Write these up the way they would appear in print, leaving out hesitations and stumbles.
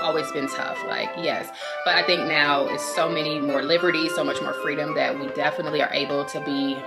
always been tough, like, yes. But I think now it's so many more liberties, so much more freedom, that we definitely are able to be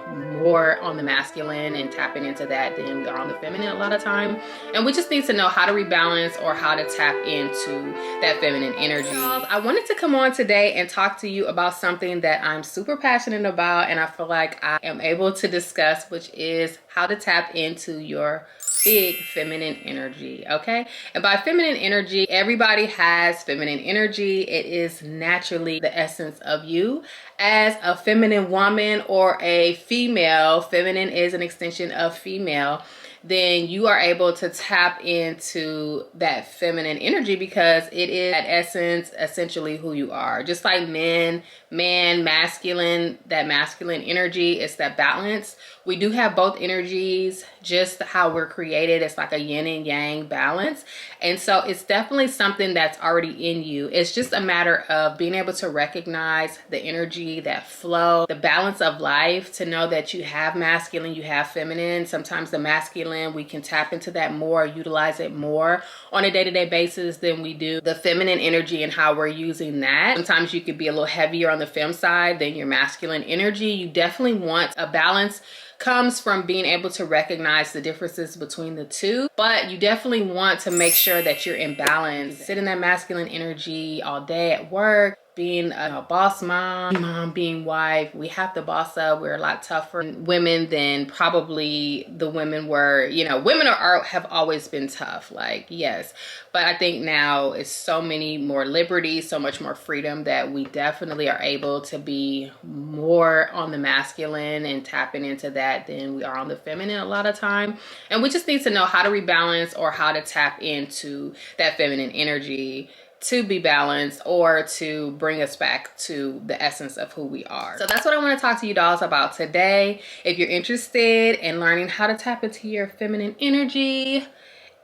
more on the masculine and tapping into that than we are on the feminine a lot of time. And we just need to know how to rebalance or how to tap into that feminine energy. I wanted to come on today and talk to you about something that I'm super passionate about, and I feel like I am able to discuss, which is how to tap into your big feminine energy. Okay, and by feminine energy, everybody has feminine energy. It is naturally the essence of you as a feminine woman or a female. Feminine is an extension of female. Then you are able to tap into that feminine energy because it is at essence essentially who you are. Just like man, masculine, that masculine energy is that balance. We do have both energies, just how we're created. It's like a yin and yang balance. And so it's definitely something that's already in you. It's just a matter of being able to recognize the energy, that flow, the balance of life, to know that you have masculine, you have feminine. Sometimes the masculine, we can tap into that more, utilize it more on a day-to-day basis than we do the feminine energy and how we're using that. Sometimes you could be a little heavier on the fem side than your masculine energy. You definitely want a balance. Comes from being able to recognize the differences between the two, but you definitely want to make sure that you're in balance. Sit in that masculine energy all day at work, being a boss mom, being wife. We have to boss up. We're a lot tougher women than probably the women were. You know, women have always been tough, like, yes. But I think now it's so many more liberties, so much more freedom, that we definitely are able to be more on the masculine and tapping into that than we are on the feminine a lot of time. And we just need to know how to rebalance or how to tap into that feminine energy to be balanced or to bring us back to the essence of who we are. So that's what I want to talk to you dolls about today. If you're interested in learning how to tap into your feminine energy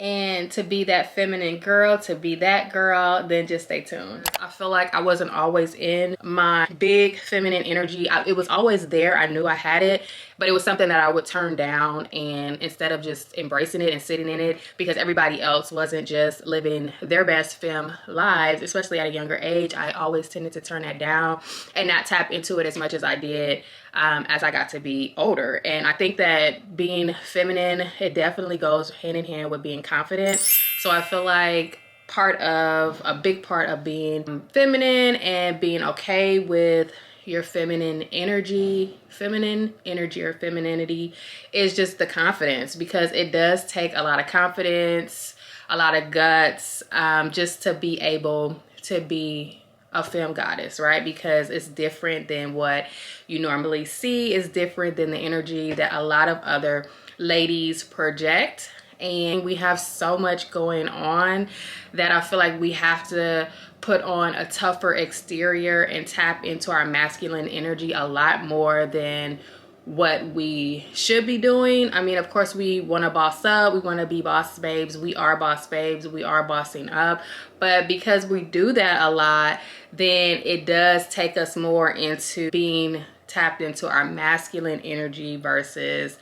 and to be that feminine girl, to be that girl, then just stay tuned. I feel like I wasn't always in my big feminine energy. It was always there. I knew I had it, but it was something that I would turn down, and instead of just embracing it and sitting in it because everybody else wasn't just living their best femme lives, especially at a younger age, I always tended to turn that down and not tap into it as much as I did as I got to be older. And I think that being feminine, it definitely goes hand in hand with being confident. So I feel like a big part of being feminine and being okay with your feminine energy or femininity is just the confidence, because it does take a lot of confidence, a lot of guts, just to be able to be a femme goddess, right? Because it's different than what you normally see. It's different than the energy that a lot of other ladies project. And we have so much going on that I feel like we have to put on a tougher exterior and tap into our masculine energy a lot more than what we should be doing. I mean, of course, we want to boss up. We want to be boss babes. We are boss babes. We are bossing up. But because we do that a lot, then it does take us more into being tapped into our masculine energy versus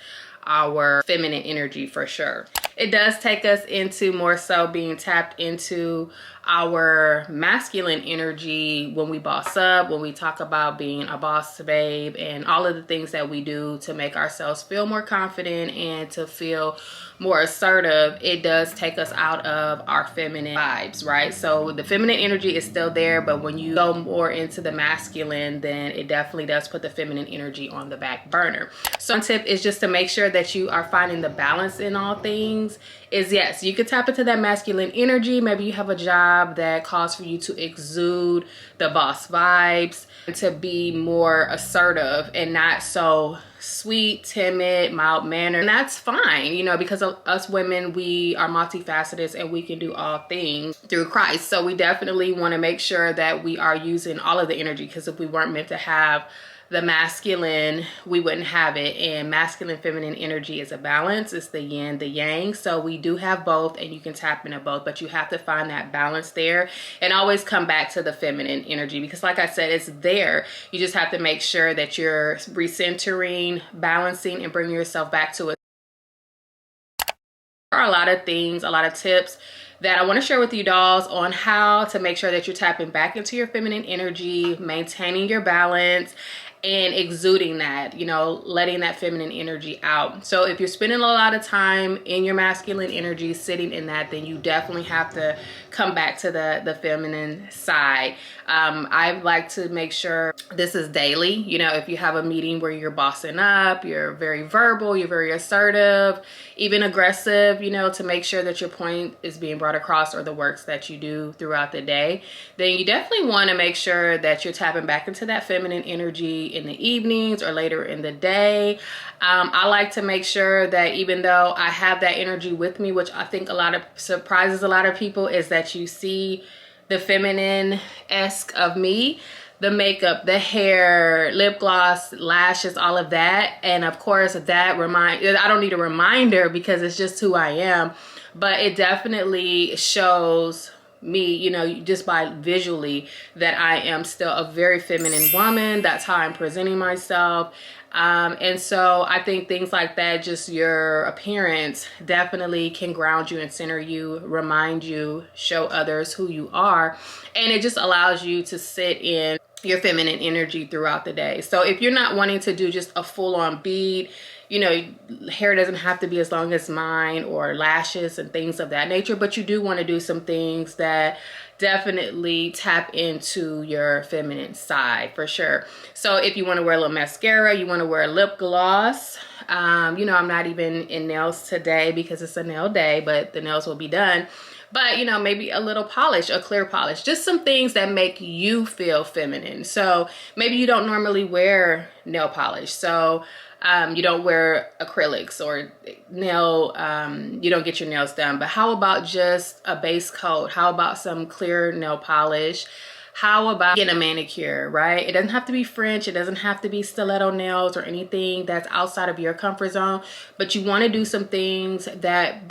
our feminine energy, for sure. It does take us into more so being tapped into our masculine energy when we boss up, when we talk about being a boss babe and all of the things that we do to make ourselves feel more confident and to feel more assertive. It does take us out of our feminine vibes, right? So the feminine energy is still there, but when you go more into the masculine, then it definitely does put the feminine energy on the back burner. So one tip is just to make sure that you are finding the balance in all things. Is yes, you could tap into that masculine energy. Maybe you have a job that calls for you to exude the boss vibes, and to be more assertive and not so sweet, timid, mild mannered. And that's fine, you know, because of us women, we are multifaceted and we can do all things through Christ. So we definitely want to make sure that we are using all of the energy, because if we weren't meant to have the masculine, we wouldn't have it. And masculine, feminine energy is a balance. It's the yin, the yang. So we do have both, and you can tap into both, but you have to find that balance there and always come back to the feminine energy, because like I said, it's there. You just have to make sure that you're recentering, balancing, and bringing yourself back to it. There are a lot of things, a lot of tips that I want to share with you dolls on how to make sure that you're tapping back into your feminine energy, maintaining your balance, and exuding that, you know, letting that feminine energy out. So if you're spending a lot of time in your masculine energy, sitting in that, then you definitely have to come back to the feminine side. I like to make sure this is daily. You know, if you have a meeting where you're bossing up, you're very verbal, you're very assertive, even aggressive, you know, to make sure that your point is being brought across, or the works that you do throughout the day, then you definitely want to make sure that you're tapping back into that feminine energy in the evenings or later in the day. I like to make sure that even though I have that energy with me, which I think surprises a lot of people, is that you see the feminine-esque of me, the makeup, the hair, lip gloss, lashes, all of that. And of course I don't need a reminder because it's just who I am, but it definitely shows me, you know, just by visually, that I am still a very feminine woman. That's how I'm presenting myself. And so I think things like that, just your appearance, definitely can ground you and center you, remind you, show others who you are. And it just allows you to sit in your feminine energy throughout the day. So if you're not wanting to do just a full-on bead, you know, hair doesn't have to be as long as mine, or lashes and things of that nature, but you do want to do some things that definitely tap into your feminine side for sure. So if you want to wear a little mascara, you want to wear a lip gloss, you know, I'm not even in nails today because it's a nail day, but the nails will be done. But, you know, maybe a little polish, a clear polish, just some things that make you feel feminine. So maybe you don't normally wear nail polish. So you don't wear acrylics or you don't get your nails done. But how about just a base coat? How about some clear nail polish? How about getting a manicure, right? It doesn't have to be French. It doesn't have to be stiletto nails or anything that's outside of your comfort zone. But you want to do some things that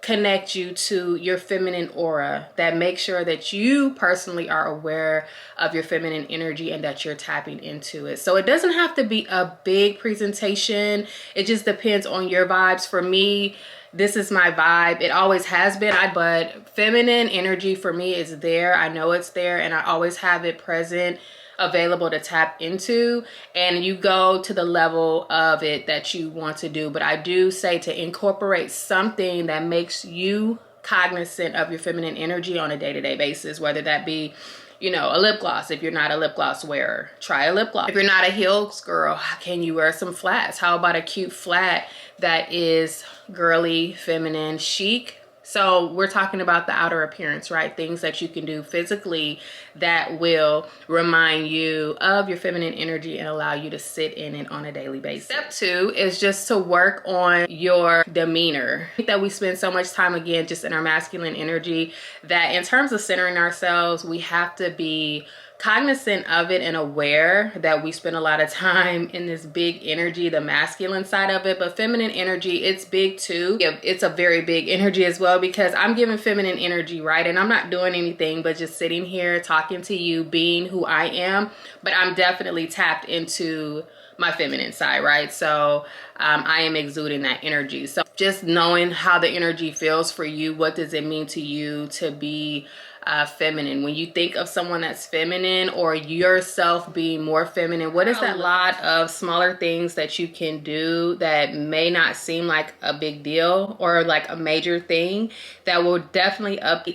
connect you to your feminine aura, that make sure that you personally are aware of your feminine energy and that you're tapping into it. So it doesn't have to be a big presentation. It just depends on your vibes. For me, this is my vibe. It always has been, but feminine energy for me is there. I know it's there, and I always have it present, available to tap into, and you go to the level of it that you want to do. But I do say to incorporate something that makes you cognizant of your feminine energy on a day-to-day basis, whether that be, you know, a lip gloss. If you're not a lip gloss wearer, try a lip gloss. If you're not a heels girl, can you wear some flats? How about a cute flat that is girly, feminine, chic? So we're talking about the outer appearance, right? Things that you can do physically that will remind you of your feminine energy and allow you to sit in it on a daily basis. Step 2 is just to work on your demeanor. I think that we spend so much time, again, just in our masculine energy, that in terms of centering ourselves, we have to be cognizant of it and aware that we spend a lot of time in this big energy, the masculine side of it. But feminine energy, it's big too. It's a very big energy as well, because I'm giving feminine energy, right? And I'm not doing anything but just sitting here talking to you, being who I am. But I'm definitely tapped into my feminine side, right? So I am exuding that energy. So just knowing how the energy feels for you, what does it mean to you to be feminine? When you think of someone that's feminine, or yourself being more feminine, what is that? A lot of smaller things that you can do that may not seem like a big deal or like a major thing that will definitely up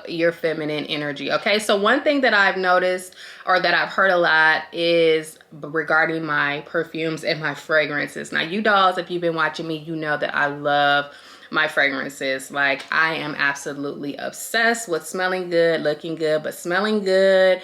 your feminine energy. Okay, so one thing that I've noticed, or that I've heard a lot, is regarding my perfumes and my fragrances. Now, you dolls, if you've been watching me, you know that I love my fragrances. Like, I am absolutely obsessed with smelling good, looking good, but smelling good.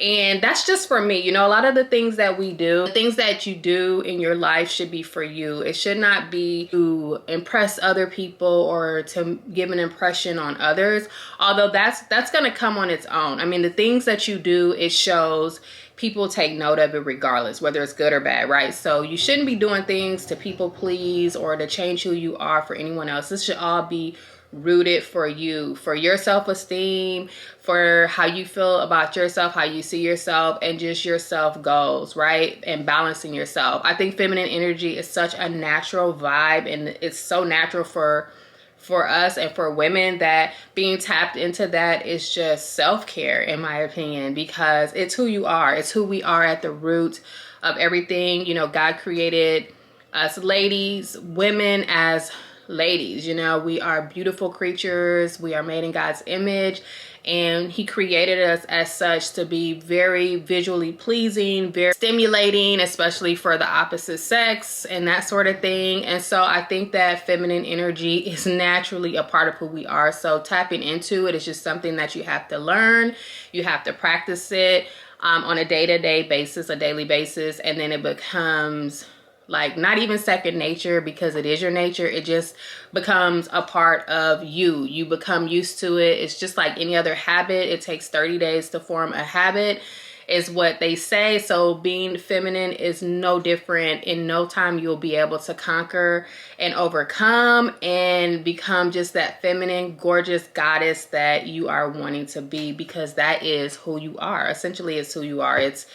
And that's just for me. You know, a lot of the things that we do, the things that you do in your life should be for you. It should not be to impress other people or to give an impression on others. Although that's going to come on its own. I mean, the things that you do, it shows. People take note of it regardless, whether it's good or bad, right? So you shouldn't be doing things to people please or to change who you are for anyone else. This should all be rooted for you, for your self-esteem, for how you feel about yourself, how you see yourself, and just your self goals, right? And balancing yourself. I think feminine energy is such a natural vibe, and it's so natural for for us and for women, that being tapped into that is just self-care, in my opinion, because it's who you are. It's who we are at the root of everything. You know, God created us ladies, women as ladies. You know, we are beautiful creatures. We are made in God's image, and he created us as such to be very visually pleasing, very stimulating, especially for the opposite sex and that sort of thing. And so I think that feminine energy is naturally a part of who we are. So tapping into it is just something that you have to learn. You have to practice it on a day-to-day basis, a daily basis, and then it becomes like not even second nature, because it is your nature. It just becomes a part of you. You become used to it. It's just like any other habit. It takes 30 days to form a habit, is what they say. So being feminine is no different. In no time, you'll be able to conquer and overcome and become just that feminine, gorgeous goddess that you are wanting to be, because that is who you are. Essentially, it's who you are. It's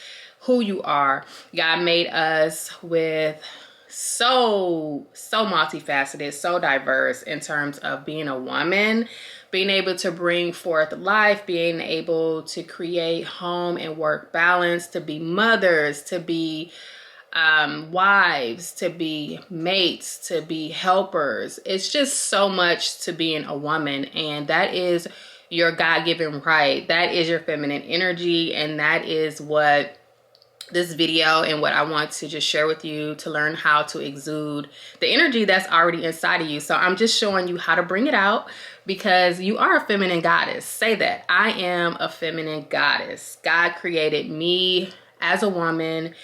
who you are. God made us with so multifaceted, so diverse in terms of being a woman, being able to bring forth life, being able to create home and work balance, to be mothers, to be wives, to be mates, to be helpers. It's just so much to being a woman, and that is your God-given right. That is your feminine energy, and that is what this video and what I want to just share with you, to learn how to exude the energy that's already inside of you. So I'm just showing you how to bring it out, because you are a feminine goddess. Say that. I am a feminine goddess. God created me as a woman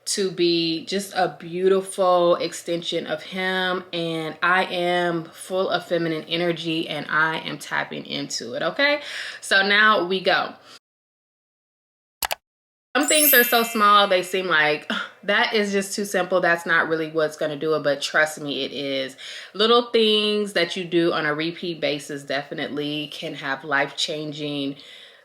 to be just a beautiful extension of him, and I am full of feminine energy, and I am tapping into it. Okay, so now we go. Some things are so small, they seem like that is just too simple. That's not really what's going to do it, but trust me, it is. Little things that you do on a repeat basis definitely can have life-changing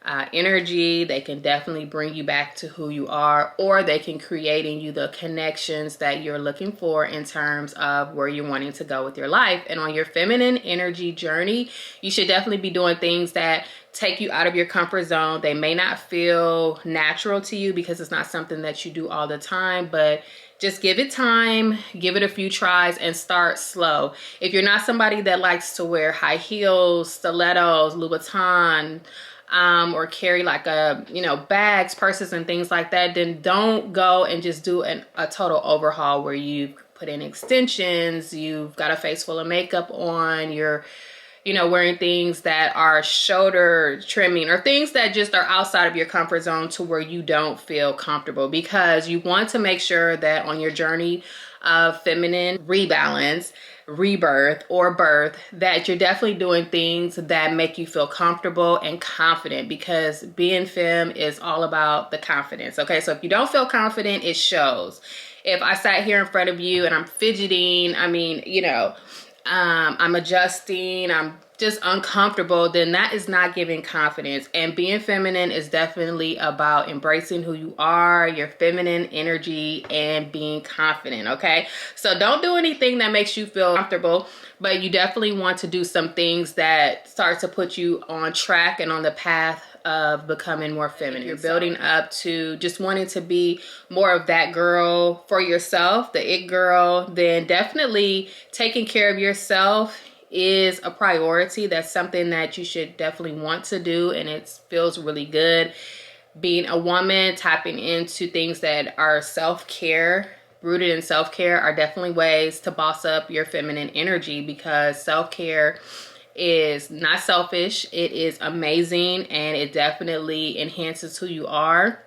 energy. They can definitely bring you back to who you are, or they can create in you the connections that you're looking for in terms of where you're wanting to go with your life. And on your feminine energy journey, you should definitely be doing things that take you out of your comfort zone. They may not feel natural to you because it's not something that you do all the time, but just give it time, give it a few tries, and start slow. If you're not somebody that likes to wear high heels, stilettos, Louboutin, or carry like bags, purses, and things like that, then don't go and just do a total overhaul where you put in extensions, you've got a face full of makeup on, you're wearing things that are shoulder trimming, or things that just are outside of your comfort zone to where you don't feel comfortable, because you want to make sure that on your journey of feminine rebalance, rebirth, or birth, that you're definitely doing things that make you feel comfortable and confident, because being femme is all about the confidence. Okay, so if you don't feel confident, it shows. If I sat here in front of you and I'm fidgeting, I'm adjusting, I'm just uncomfortable, then that is not giving confidence. And being feminine is definitely about embracing who you are, your feminine energy, and being confident. Okay, so don't do anything that makes you feel comfortable, but you definitely want to do some things that start to put you on track and on the path of becoming more feminine. If you're building up to just wanting to be more of that girl for yourself, the it girl, then definitely taking care of yourself is a priority. That's something that you should definitely want to do, and it feels really good. Being a woman, tapping into things that are self-care, rooted in self-care, are definitely ways to boss up your feminine energy, because self-care is not selfish. It is amazing, and it definitely enhances who you are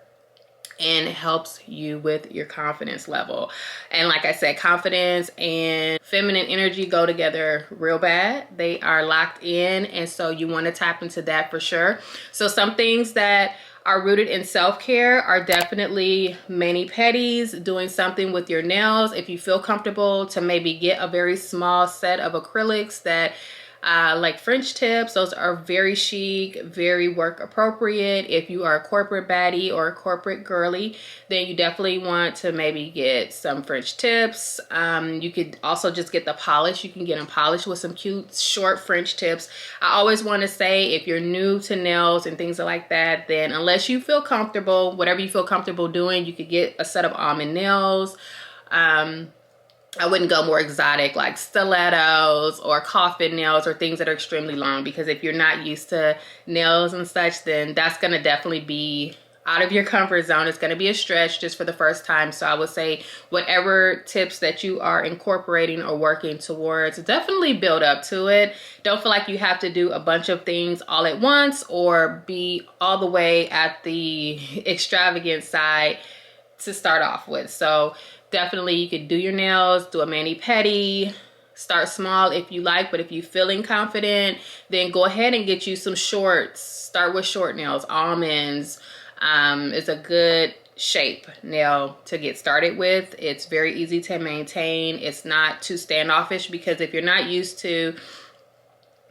and helps you with your confidence level. And like I said, confidence and feminine energy go together real bad. They are locked in, and so you want to tap into that for sure. So some things that are rooted in self-care are definitely mani-pedis, doing something with your nails. If you feel comfortable to maybe get a very small set of acrylics that Like French tips, those are very chic, very work appropriate. If you are a corporate baddie or a corporate girly, then you definitely want to maybe get some French tips. You could also just get the polish. You can get them polished with some cute short French tips. I always want to say, if you're new to nails and things like that, then unless you feel comfortable, whatever you feel comfortable doing, you could get a set of almond nails. I wouldn't go more exotic like stilettos or coffin nails or things that are extremely long, because if you're not used to nails and such, then that's going to definitely be out of your comfort zone. It's going to be a stretch just for the first time. So I would say whatever tips that you are incorporating or working towards, definitely build up to it. Don't feel like you have to do a bunch of things all at once or be all the way at the extravagant side to start off with. So definitely you could do your nails, do a mani-pedi, start small if you like, but if you're feeling confident, then go ahead and get you some shorts. Start with short nails. Almonds is a good shape nail to get started with. It's very easy to maintain. It's not too standoffish, because if you're not used to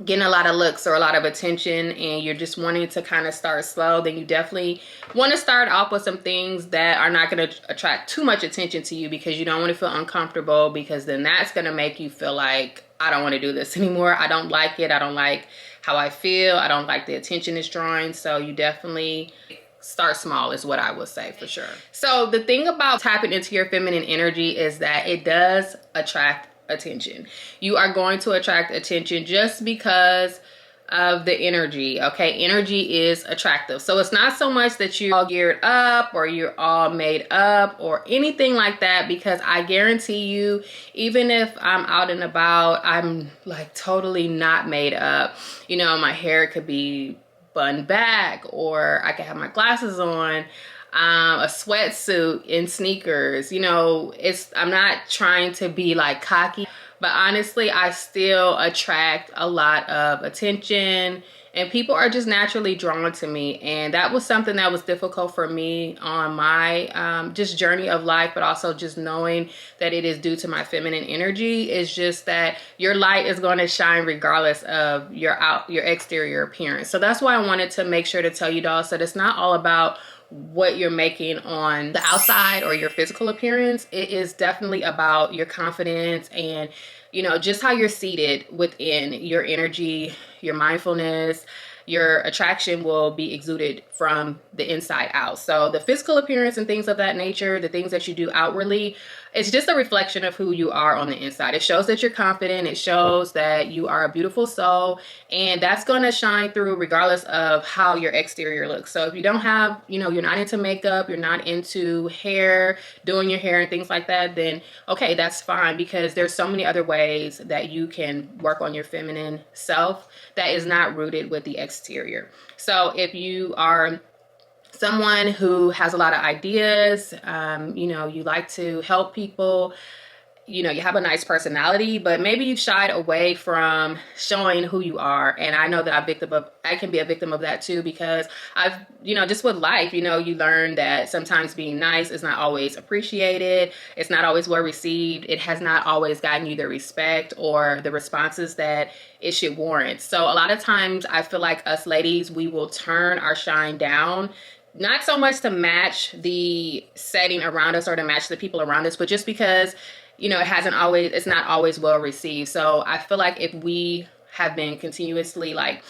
getting a lot of looks or a lot of attention and you're just wanting to kind of start slow, then you definitely want to start off with some things that are not going to attract too much attention to you, because you don't want to feel uncomfortable, because then that's going to make you feel like, I don't want to do this anymore. I don't like it. I don't like how I feel. I don't like the attention it's drawing. So you definitely start small is what I would say for sure. So the thing about tapping into your feminine energy is that it does attract attention. You are going to attract attention just because of the energy. Okay, energy is attractive. So it's not so much that you're all geared up or you're all made up or anything like that, because I guarantee you, even if I'm out and about, I'm like totally not made up. You know, my hair could be bun back, or I could have my glasses on, a sweatsuit and sneakers. You know, I'm not trying to be like cocky, but honestly, I still attract a lot of attention, and people are just naturally drawn to me. And that was something that was difficult for me on my just journey of life, but also just knowing that it is due to my feminine energy. Is just that your light is going to shine regardless of your exterior appearance. So that's why I wanted to make sure to tell you, dolls, that it's not all about what you're making on the outside or your physical appearance. It is definitely about your confidence and, you know, just how you're seated within your energy, your mindfulness. Your attraction will be exuded from the inside out. So the physical appearance and things of that nature, the things that you do outwardly, it's just a reflection of who you are on the inside. It shows that you're confident. It shows that you are a beautiful soul, and that's going to shine through regardless of how your exterior looks. So if you don't have, you know, you're not into makeup, you're not into hair, doing your hair and things like that, then okay, that's fine, because there's so many other ways that you can work on your feminine self that is not rooted with the exterior. So if you are someone who has a lot of ideas, you know, you like to help people, you know, you have a nice personality, but maybe you've shied away from showing who you are. And I know that I can be a victim of that too, because I've, you know, just with life, you know, you learn that sometimes being nice is not always appreciated. It's not always well received. It has not always gotten you the respect or the responses that it should warrant. So a lot of times I feel like us ladies, we will turn our shine down, not so much to match the setting around us or to match the people around us, but just because, you know, it's not always well received. So I feel like if we have been continuously like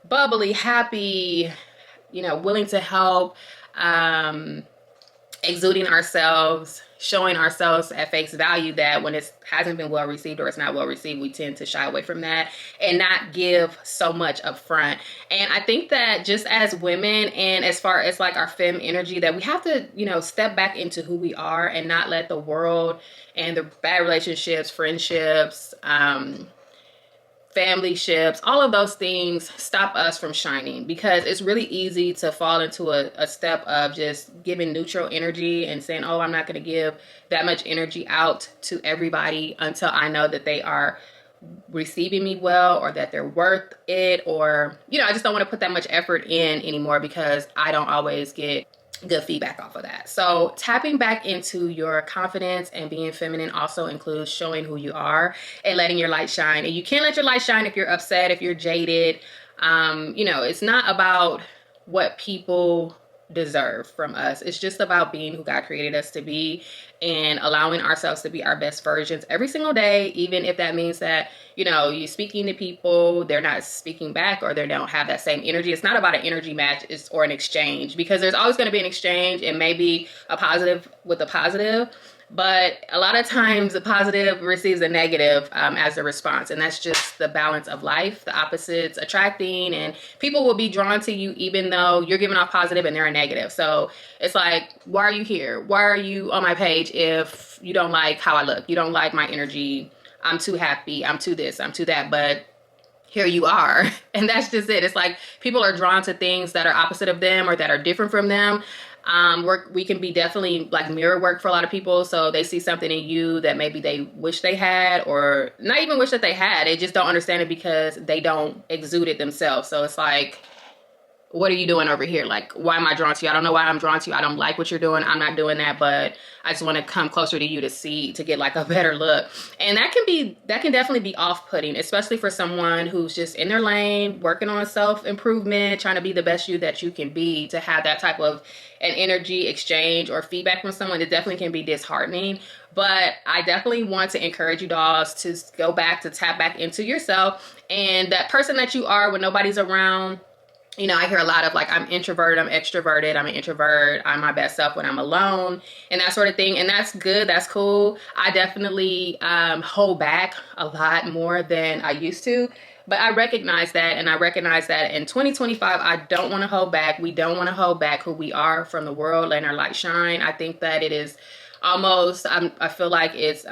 bubbly, happy, you know, willing to help, exuding ourselves, showing ourselves at face value, that when it hasn't been well received or it's not well received, we tend to shy away from that and not give so much up front. And I think that just as women, and as far as like our femme energy, that we have to, you know, step back into who we are and not let the world and the bad relationships, friendships, family ships, all of those things stop us from shining, because it's really easy to fall into a step of just giving neutral energy and saying, oh, I'm not going to give that much energy out to everybody until I know that they are receiving me well, or that they're worth it, or, you know, I just don't want to put that much effort in anymore because I don't always get good feedback off of that. So tapping back into your confidence and being feminine also includes showing who you are and letting your light shine. And you can't let your light shine if you're upset, if you're jaded. You know, it's not about what people deserve from us. It's just about being who God created us to be and allowing ourselves to be our best versions every single day, even if that means that, you know, you're speaking to people, they're not speaking back, or they don't have that same energy. It's not about an energy match, it's or an exchange, because there's always going to be an exchange. It may be a positive with a positive, but a lot of times the positive receives a negative as a response. And that's just the balance of life, the opposites attracting, and people will be drawn to you even though you're giving off positive and they're a negative. So it's like, why are you here? Why are you on my page if you don't like how I look? You don't like my energy. I'm too happy. I'm too this. I'm too that. But here you are. And that's just it. It's like people are drawn to things that are opposite of them or that are different from them. We can be definitely like mirror work for a lot of people. So they see something in you that maybe they wish they had, or not even wish that they had. They just don't understand it because they don't exude it themselves. So it's like, what are you doing over here? Like, why am I drawn to you? I don't know why I'm drawn to you. I don't like what you're doing. I'm not doing that, but I just want to come closer to you to get like a better look. And that can definitely be off-putting, especially for someone who's just in their lane, working on self-improvement, trying to be the best you that you can be. To have that type of an energy exchange or feedback from someone, it definitely can be disheartening. But I definitely want to encourage you dolls to go back, to tap back into yourself and that person that you are when nobody's around. You know, I hear a lot of like, I'm introverted, I'm extroverted, I'm an introvert, I'm my best self when I'm alone, and that sort of thing. And that's good, that's cool. I definitely hold back a lot more than I used to. But I recognize that, and I recognize that in 2025, I don't want to hold back. We don't want to hold back who we are from the world, letting our light shine. I think that it is almost, I feel like it's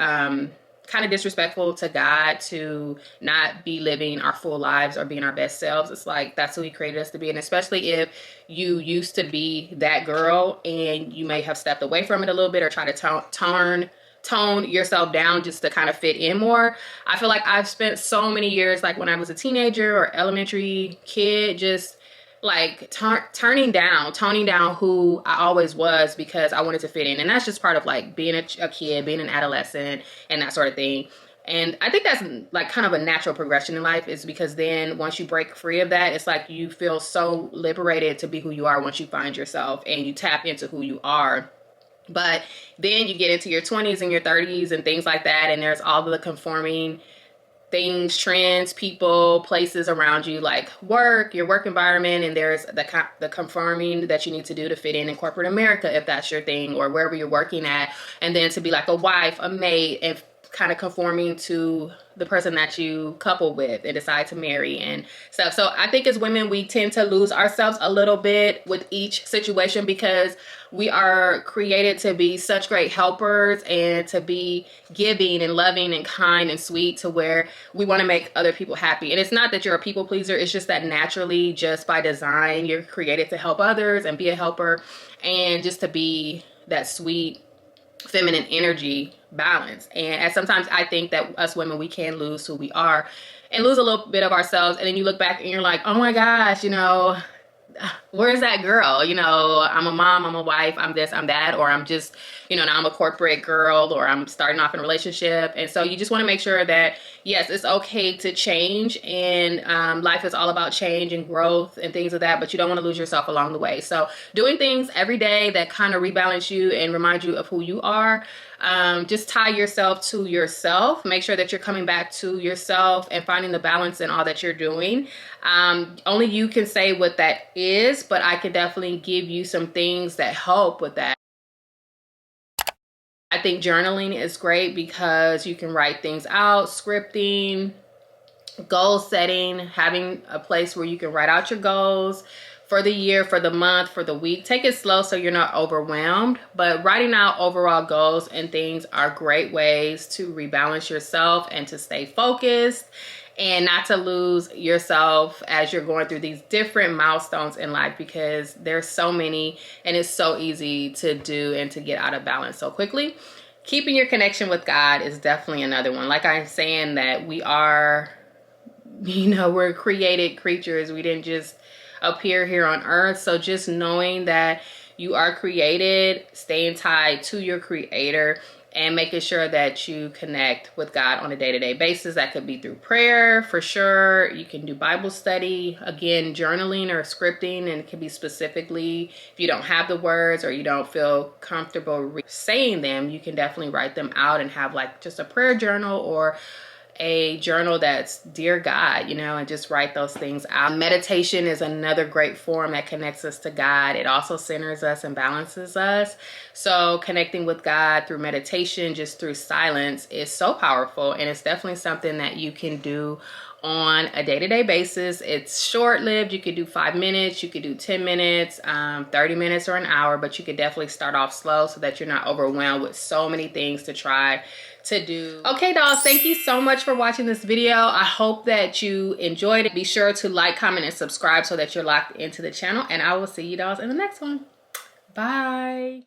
kind of disrespectful to God to not be living our full lives or being our best selves. It's like, that's who he created us to be. And especially if you used to be that girl and you may have stepped away from it a little bit or try to tone yourself down just to kind of fit in more. I feel like I've spent so many years, like when I was a teenager or elementary kid, just like toning down who I always was because I wanted to fit in. And that's just part of like being a kid, being an adolescent, and that sort of thing. And I think that's like kind of a natural progression in life, is because then once you break free of that, it's like you feel so liberated to be who you are once you find yourself and you tap into who you are. But then you get into your 20s and your 30s and things like that, and there's all the conforming things, trends, people, places around you, like work, your work environment, and there's the conforming that you need to do to fit in corporate America, if that's your thing, or wherever you're working at. And then to be like a wife, a mate, and kind of conforming to the person that you couple with and decide to marry and stuff. So I think as women, we tend to lose ourselves a little bit with each situation because we are created to be such great helpers and to be giving and loving and kind and sweet, to where we want to make other people happy. And it's not that you're a people pleaser. It's just that naturally, just by design, you're created to help others and be a helper, and just to be that sweet feminine energy balance. And sometimes I think that us women, we can lose who we are and lose a little bit of ourselves. And then you look back and you're like, oh my gosh, you know, where's that girl? You know, I'm a mom, I'm a wife, I'm this, I'm that, or I'm just, you know, now I'm a corporate girl, or I'm starting off in a relationship. And so you just want to make sure that, yes, it's okay to change, and life is all about change and growth and things of that, but you don't want to lose yourself along the way. So doing things every day that kind of rebalance you and remind you of who you are. Just tie yourself to yourself. Make sure that you're coming back to yourself and finding the balance in all that you're doing. Only you can say what that is, but I can definitely give you some things that help with that. I think journaling is great because you can write things out, scripting, goal setting, having a place where you can write out your goals for the year, for the month, for the week. Take it slow so you're not overwhelmed, but writing out overall goals and things are great ways to rebalance yourself and to stay focused and not to lose yourself as you're going through these different milestones in life, because there's so many and it's so easy to do and to get out of balance so quickly. Keeping your connection with God is definitely another one. Like I'm saying, that we are, you know, we're created creatures. We didn't just appear here on earth. So just knowing that You are created, staying tied to your creator, and making sure that you connect with God on a day-to-day basis. That could be through prayer, for sure. You can do Bible study, again, journaling or scripting, and it can be specifically, if you don't have the words or you don't feel comfortable saying them, you can definitely write them out and have like just a prayer journal or a journal that's dear God, you know, and just write those things out. Meditation is another great form that connects us to God. It also centers us and balances us. So connecting with God through meditation, just through silence, is so powerful, and it's definitely something that you can do on a day-to-day basis. It's short-lived. You could do 5 minutes, you could do 10 minutes, 30 minutes, or an hour, but you could definitely start off slow so that you're not overwhelmed with so many things to try to do. Okay, dolls, thank you so much for watching this video. I hope that you enjoyed it. Be sure to like, comment, and subscribe so that you're locked into the channel, and I will see you dolls in the next one. Bye.